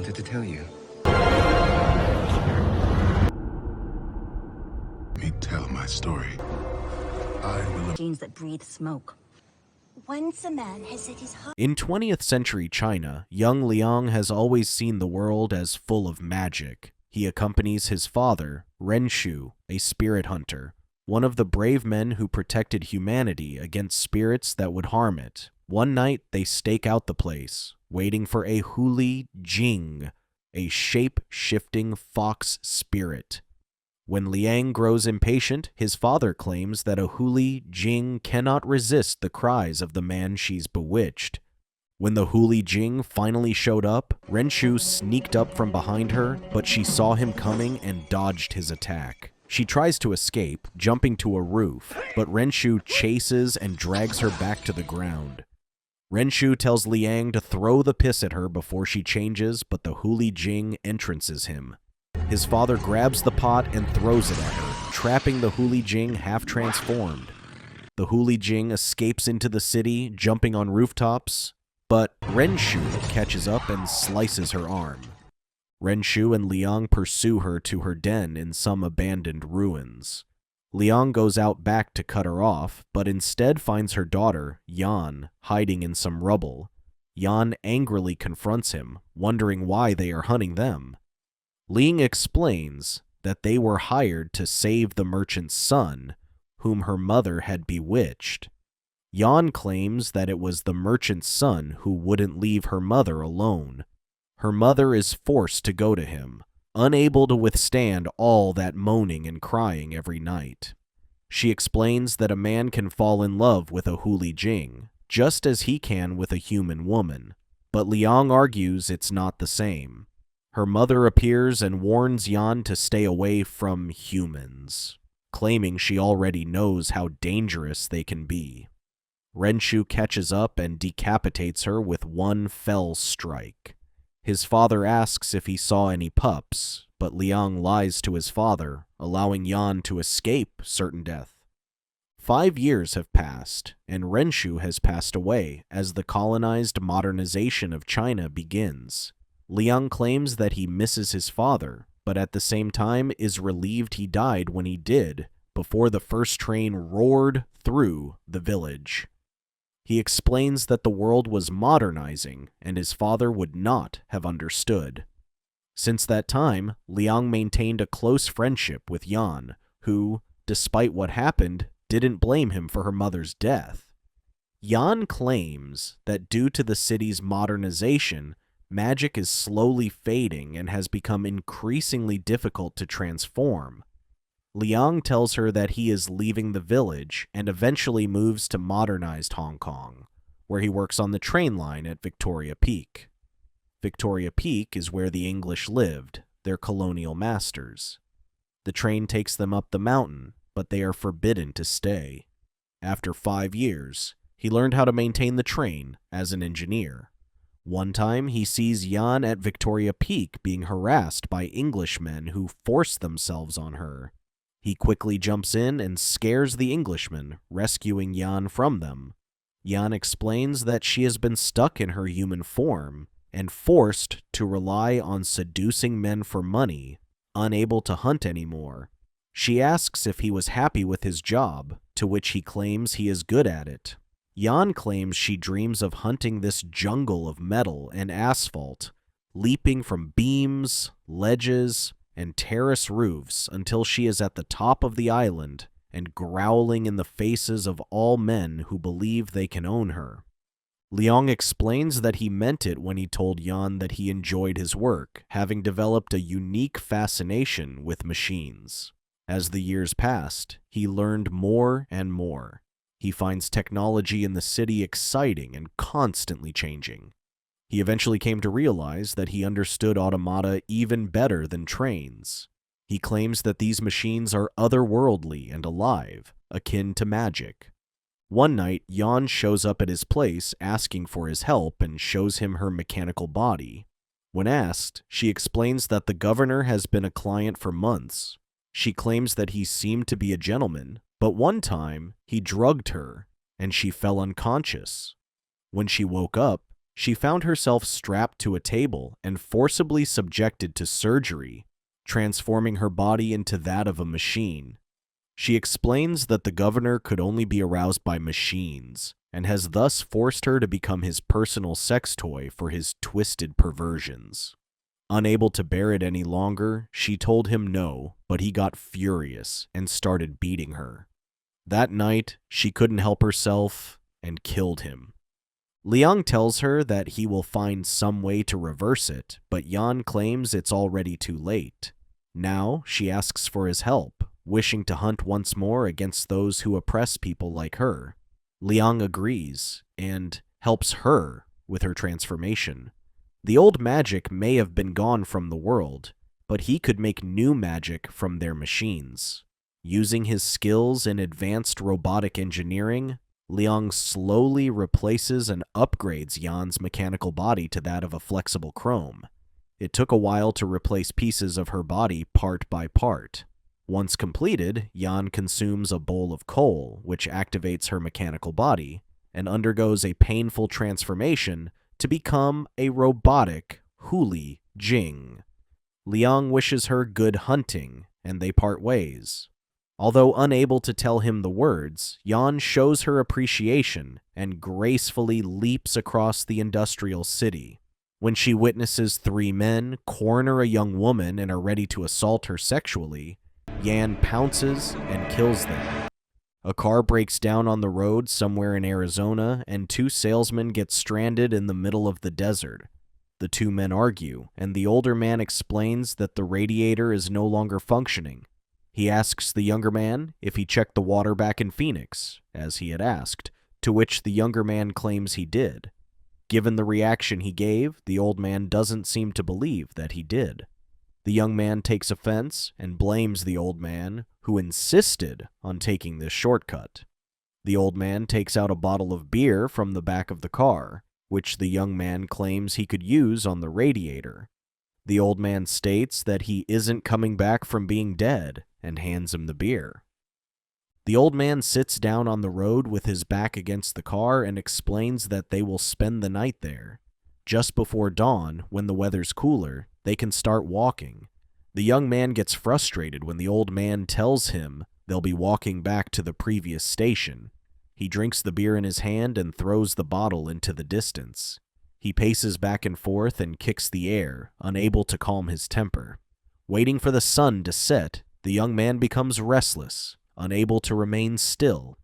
wanted to tell you. Let me tell my story. I will... Genes that breathe smoke. Once a man has set his heart... In 20th century China, young Liang has always seen the world as full of magic. He accompanies his father, Ren Shu, a spirit hunter, one of the brave men who protected humanity against spirits that would harm it. One night, they stake out the place, waiting for a Huli Jing, a shape-shifting fox spirit. When Liang grows impatient, his father claims that a Huli Jing cannot resist the cries of the man she's bewitched. When the Huli Jing finally showed up, Renshu sneaked up from behind her, but she saw him coming and dodged his attack. She tries to escape, jumping to a roof, but Renshu chases and drags her back to the ground. Renshu tells Liang to throw the piss at her before she changes, but the Huli Jing entrances him. His father grabs the pot and throws it at her, trapping the Huli Jing half-transformed. The Huli Jing escapes into the city, jumping on rooftops, but Renshu catches up and slices her arm. Renshu and Liang pursue her to her den in some abandoned ruins. Liang goes out back to cut her off, but instead finds her daughter, Yan, hiding in some rubble. Yan angrily confronts him, wondering why they are hunting them. Ling explains that they were hired to save the merchant's son, whom her mother had bewitched. Yan claims that it was the merchant's son who wouldn't leave her mother alone. Her mother is forced to go to him, unable to withstand all that moaning and crying every night. She explains that a man can fall in love with a Huli Jing, just as he can with a human woman, but Liang argues it's not the same. Her mother appears and warns Yan to stay away from humans, claiming she already knows how dangerous they can be. Renshu catches up and decapitates her with one fell strike. His father asks if he saw any pups, but Liang lies to his father, allowing Yan to escape certain death. 5 years have passed, and Renshu has passed away as the colonized modernization of China begins. Liang claims that he misses his father, but at the same time is relieved he died when he did, before the first train roared through the village. He explains that the world was modernizing, and his father would not have understood. Since that time, Liang maintained a close friendship with Yan, who, despite what happened, didn't blame him for her mother's death. Yan claims that due to the city's modernization, magic is slowly fading and has become increasingly difficult to transform. Liang tells her that he is leaving the village and eventually moves to modernized Hong Kong, where he works on the train line at Victoria Peak. Victoria Peak is where the English lived, their colonial masters. The train takes them up the mountain, but they are forbidden to stay. After 5 years, he learned how to maintain the train as an engineer. One time, he sees Yan at Victoria Peak being harassed by Englishmen who force themselves on her. He quickly jumps in and scares the Englishmen, rescuing Yan from them. Yan explains that she has been stuck in her human form and forced to rely on seducing men for money, unable to hunt anymore. She asks if he was happy with his job, to which he claims he is good at it. Yan claims she dreams of hunting this jungle of metal and asphalt, leaping from beams, ledges, and terrace roofs until she is at the top of the island and growling in the faces of all men who believe they can own her. Liang explains that he meant it when he told Yan that he enjoyed his work, having developed a unique fascination with machines. As the years passed, he learned more and more. He finds technology in the city exciting and constantly changing. He eventually came to realize that he understood automata even better than trains. He claims that these machines are otherworldly and alive, akin to magic. One night, Yan shows up at his place asking for his help and shows him her mechanical body. When asked, she explains that the governor has been a client for months. She claims that he seemed to be a gentleman, but one time he drugged her and she fell unconscious. When she woke up, She found herself strapped to a table and forcibly subjected to surgery, transforming her body into that of a machine. She explains that the governor could only be aroused by machines, and has thus forced her to become his personal sex toy for his twisted perversions. Unable to bear it any longer, she told him no, but he got furious and started beating her. That night, she couldn't help herself and killed him. Liang tells her that he will find some way to reverse it, but Yan claims it's already too late. Now, she asks for his help, wishing to hunt once more against those who oppress people like her. Liang agrees and helps her with her transformation. The old magic may have been gone from the world, but he could make new magic from their machines. Using his skills in advanced robotic engineering, Liang slowly replaces and upgrades Yan's mechanical body to that of a flexible chrome. It took a while to replace pieces of her body part by part. Once completed, Yan consumes a bowl of coal, which activates her mechanical body, and undergoes a painful transformation to become a robotic Huli Jing. Liang wishes her good hunting, and they part ways. Although unable to tell him the words, Yan shows her appreciation and gracefully leaps across the industrial city. When she witnesses 3 men corner a young woman and are ready to assault her sexually, Yan pounces and kills them. A car breaks down on the road somewhere in Arizona, and 2 salesmen get stranded in the middle of the desert. The 2 men argue, and the older man explains that the radiator is no longer functioning. He asks the younger man if he checked the water back in Phoenix, as he had asked, to which the younger man claims he did. Given the reaction he gave, the old man doesn't seem to believe that he did. The young man takes offense and blames the old man, who insisted on taking this shortcut. The old man takes out a bottle of beer from the back of the car, which the young man claims he could use on the radiator. The old man states that he isn't coming back from being dead and hands him the beer. The old man sits down on the road with his back against the car and explains that they will spend the night there. Just before dawn, when the weather's cooler, they can start walking. The young man gets frustrated when the old man tells him they'll be walking back to the previous station. He drinks the beer in his hand and throws the bottle into the distance. He paces back and forth and kicks the air, unable to calm his temper. Waiting for the sun to set, the young man becomes restless, unable to remain still.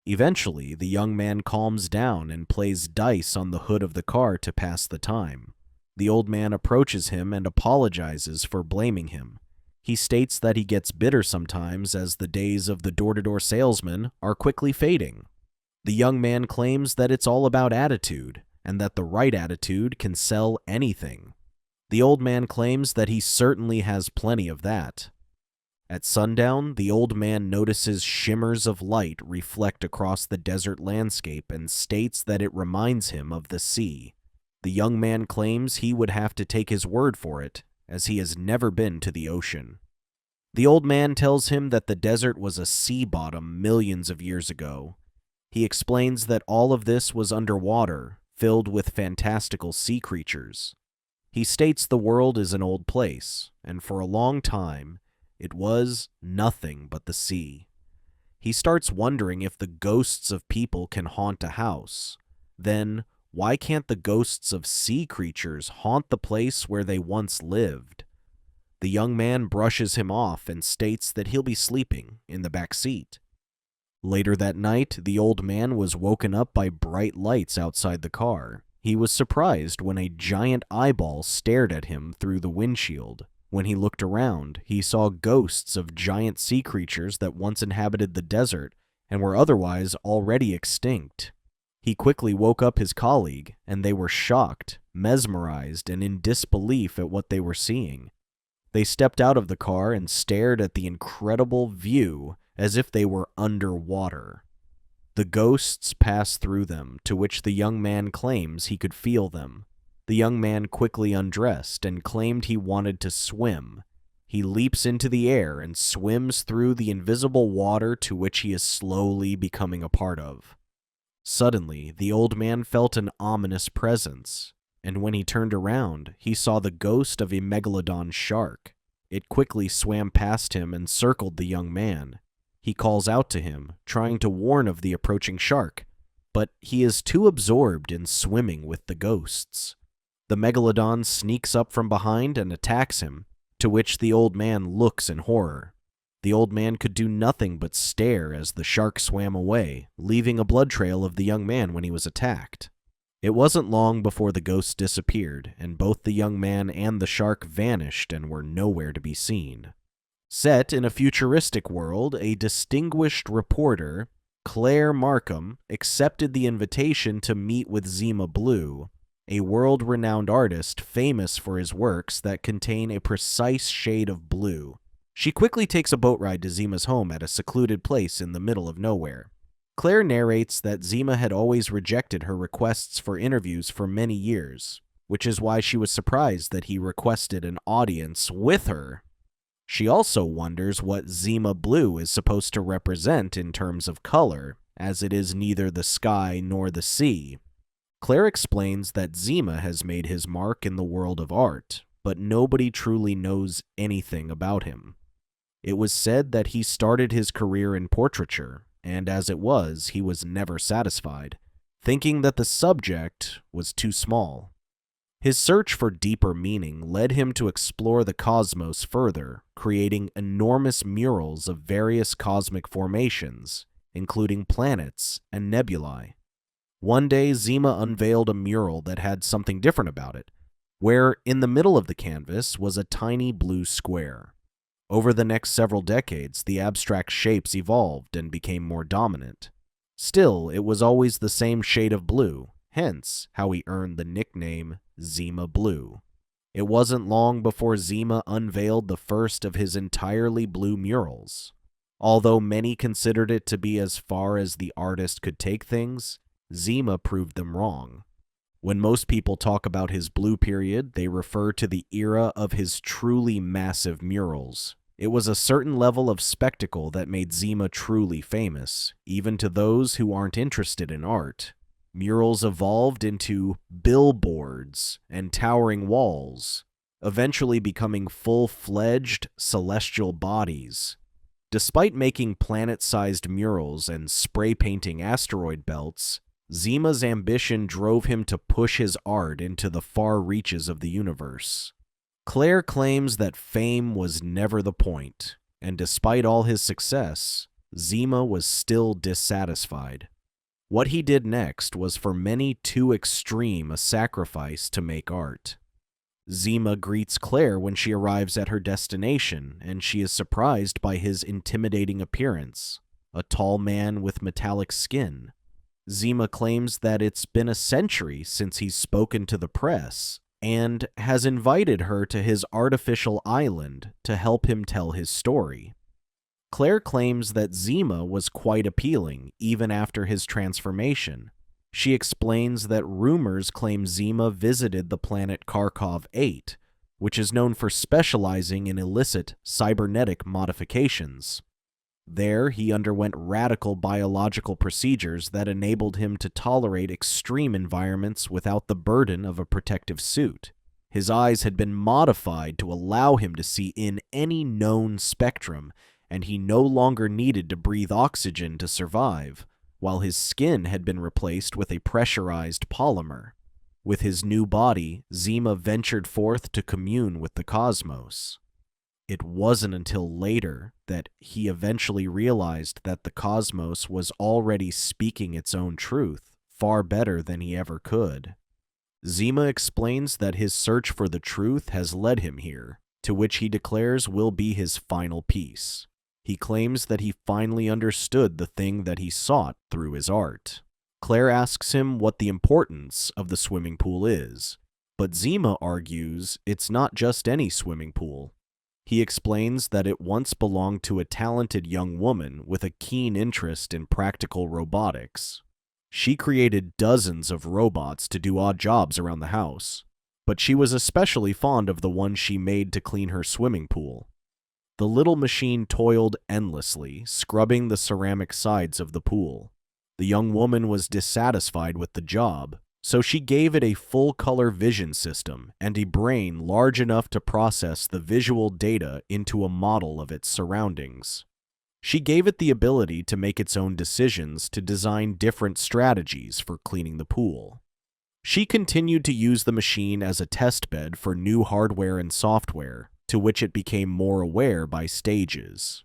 Eventually, the young man calms down and plays dice on the hood of the car to pass the time. The old man approaches him and apologizes for blaming him. He states that he gets bitter sometimes as the days of the door-to-door salesman are quickly fading. The young man claims that it's all about attitude, and that the right attitude can sell anything. The old man claims that he certainly has plenty of that. At sundown, the old man notices shimmers of light reflect across the desert landscape and states that it reminds him of the sea. The young man claims he would have to take his word for it, as he has never been to the ocean. The old man tells him that the desert was a sea bottom millions of years ago. He explains that all of this was underwater, filled with fantastical sea creatures. He states the world is an old place, and for a long time, it was nothing but the sea. He starts wondering if the ghosts of people can haunt a house. Then, why can't the ghosts of sea creatures haunt the place where they once lived? The young man brushes him off and states that he'll be sleeping in the back seat. Later that night, the old man was woken up by bright lights outside the car. He was surprised when a giant eyeball stared at him through the windshield. When he looked around, he saw ghosts of giant sea creatures that once inhabited the desert and were otherwise already extinct. He quickly woke up his colleague, and they were shocked, mesmerized, and in disbelief at what they were seeing. They stepped out of the car and stared at the incredible view as if they were underwater. The ghosts passed through them, to which the young man claims he could feel them. The young man quickly undressed and claimed he wanted to swim. He leaps into the air and swims through the invisible water to which he is slowly becoming a part of. Suddenly, the old man felt an ominous presence, and when he turned around, he saw the ghost of a megalodon shark. It quickly swam past him and circled the young man. He calls out to him, trying to warn of the approaching shark, but he is too absorbed in swimming with the ghosts. The megalodon sneaks up from behind and attacks him, to which the old man looks in horror. The old man could do nothing but stare as the shark swam away, leaving a blood trail of the young man when he was attacked. It wasn't long before the ghost disappeared, and both the young man and the shark vanished and were nowhere to be seen. Set in a futuristic world, a distinguished reporter, Claire Markham, accepted the invitation to meet with Zima Blue, a world-renowned artist famous for his works that contain a precise shade of blue. She quickly takes a boat ride to Zima's home at a secluded place in the middle of nowhere. Claire narrates that Zima had always rejected her requests for interviews for many years, which is why she was surprised that he requested an audience with her. She also wonders what Zima Blue is supposed to represent in terms of color, as it is neither the sky nor the sea. Claire explains that Zima has made his mark in the world of art, but nobody truly knows anything about him. It was said that he started his career in portraiture, and as it was, he was never satisfied, thinking that the subject was too small. His search for deeper meaning led him to explore the cosmos further, creating enormous murals of various cosmic formations, including planets and nebulae. One day, Zima unveiled a mural that had something different about it, where in the middle of the canvas was a tiny blue square. Over the next several decades, the abstract shapes evolved and became more dominant. Still, it was always the same shade of blue, hence how he earned the nickname Zima Blue. It wasn't long before Zima unveiled the first of his entirely blue murals. Although many considered it to be as far as the artist could take things, Zima proved them wrong. When most people talk about his blue period, they refer to the era of his truly massive murals. It was a certain level of spectacle that made Zima truly famous, even to those who aren't interested in art. Murals evolved into billboards and towering walls, eventually becoming full-fledged celestial bodies. Despite making planet-sized murals and spray-painting asteroid belts, Zima's ambition drove him to push his art into the far reaches of the universe. Claire claims that fame was never the point, and despite all his success, Zima was still dissatisfied. What he did next was for many too extreme a sacrifice to make art. Zima greets Claire when she arrives at her destination, and she is surprised by his intimidating appearance, a tall man with metallic skin. Zima claims that it's been a century since he's spoken to the press, and has invited her to his artificial island to help him tell his story. Claire claims that Zima was quite appealing, even after his transformation. She explains that rumors claim Zima visited the planet Kharkov 8, which is known for specializing in illicit cybernetic modifications. There, he underwent radical biological procedures that enabled him to tolerate extreme environments without the burden of a protective suit. His eyes had been modified to allow him to see in any known spectrum, and he no longer needed to breathe oxygen to survive, while his skin had been replaced with a pressurized polymer. With his new body, Zima ventured forth to commune with the cosmos. It wasn't until later that he eventually realized that the cosmos was already speaking its own truth, far better than he ever could. Zima explains that his search for the truth has led him here, to which he declares will be his final piece. He claims that he finally understood the thing that he sought through his art. Claire asks him what the importance of the swimming pool is, but Zima argues it's not just any swimming pool. He explains that it once belonged to a talented young woman with a keen interest in practical robotics. She created dozens of robots to do odd jobs around the house, but she was especially fond of the one she made to clean her swimming pool. The little machine toiled endlessly, scrubbing the ceramic sides of the pool. The young woman was dissatisfied with the job, so she gave it a full-color vision system and a brain large enough to process the visual data into a model of its surroundings. She gave it the ability to make its own decisions to design different strategies for cleaning the pool. She continued to use the machine as a testbed for new hardware and software, to which it became more aware by stages.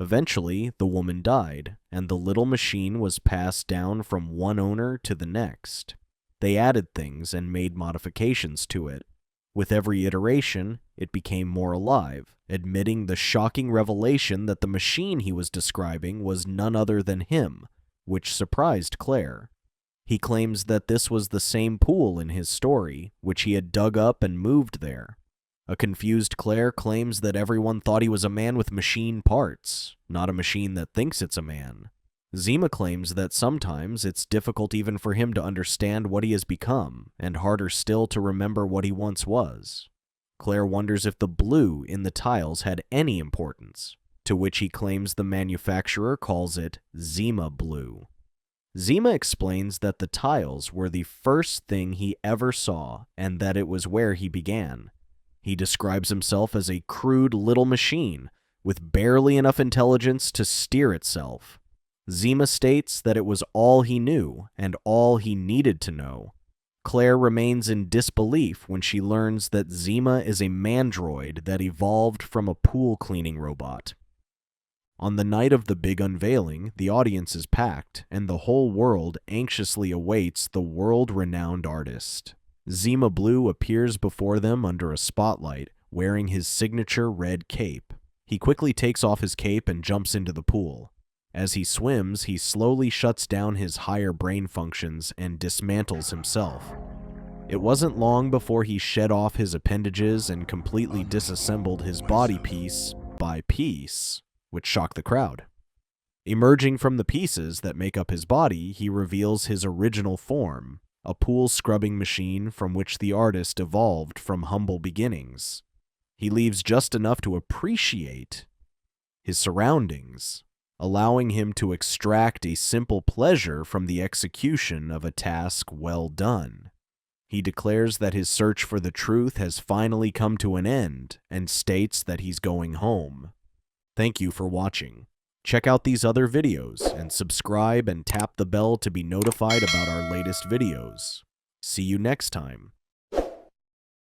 Eventually, the woman died, and the little machine was passed down from one owner to the next. They added things and made modifications to it. With every iteration, it became more alive, admitting the shocking revelation that the machine he was describing was none other than him, which surprised Claire. He claims that this was the same pool in his story, which he had dug up and moved there. A confused Claire claims that everyone thought he was a man with machine parts, not a machine that thinks it's a man. Zima claims that sometimes it's difficult even for him to understand what he has become, and harder still to remember what he once was. Claire wonders if the blue in the tiles had any importance, to which he claims the manufacturer calls it Zima blue. Zima explains that the tiles were the first thing he ever saw, and that it was where he began. He describes himself as a crude little machine, with barely enough intelligence to steer itself. Zima states that it was all he knew, and all he needed to know. Claire remains in disbelief when she learns that Zima is a mandroid that evolved from a pool cleaning robot. On the night of the big unveiling, the audience is packed, and the whole world anxiously awaits the world-renowned artist. Zima Blue appears before them under a spotlight, wearing his signature red cape. He quickly takes off his cape and jumps into the pool. As he swims, he slowly shuts down his higher brain functions and dismantles himself. It wasn't long before he shed off his appendages and completely disassembled his body piece by piece, which shocked the crowd. Emerging from the pieces that make up his body, he reveals his original form, a pool scrubbing machine from which the artist evolved from humble beginnings. He leaves just enough to appreciate his surroundings, allowing him to extract a simple pleasure from the execution of a task well done. He declares that his search for the truth has finally come to an end and states that he's going home. Thank you for watching. Check out these other videos and subscribe and tap the bell to be notified about our latest videos. See you next time.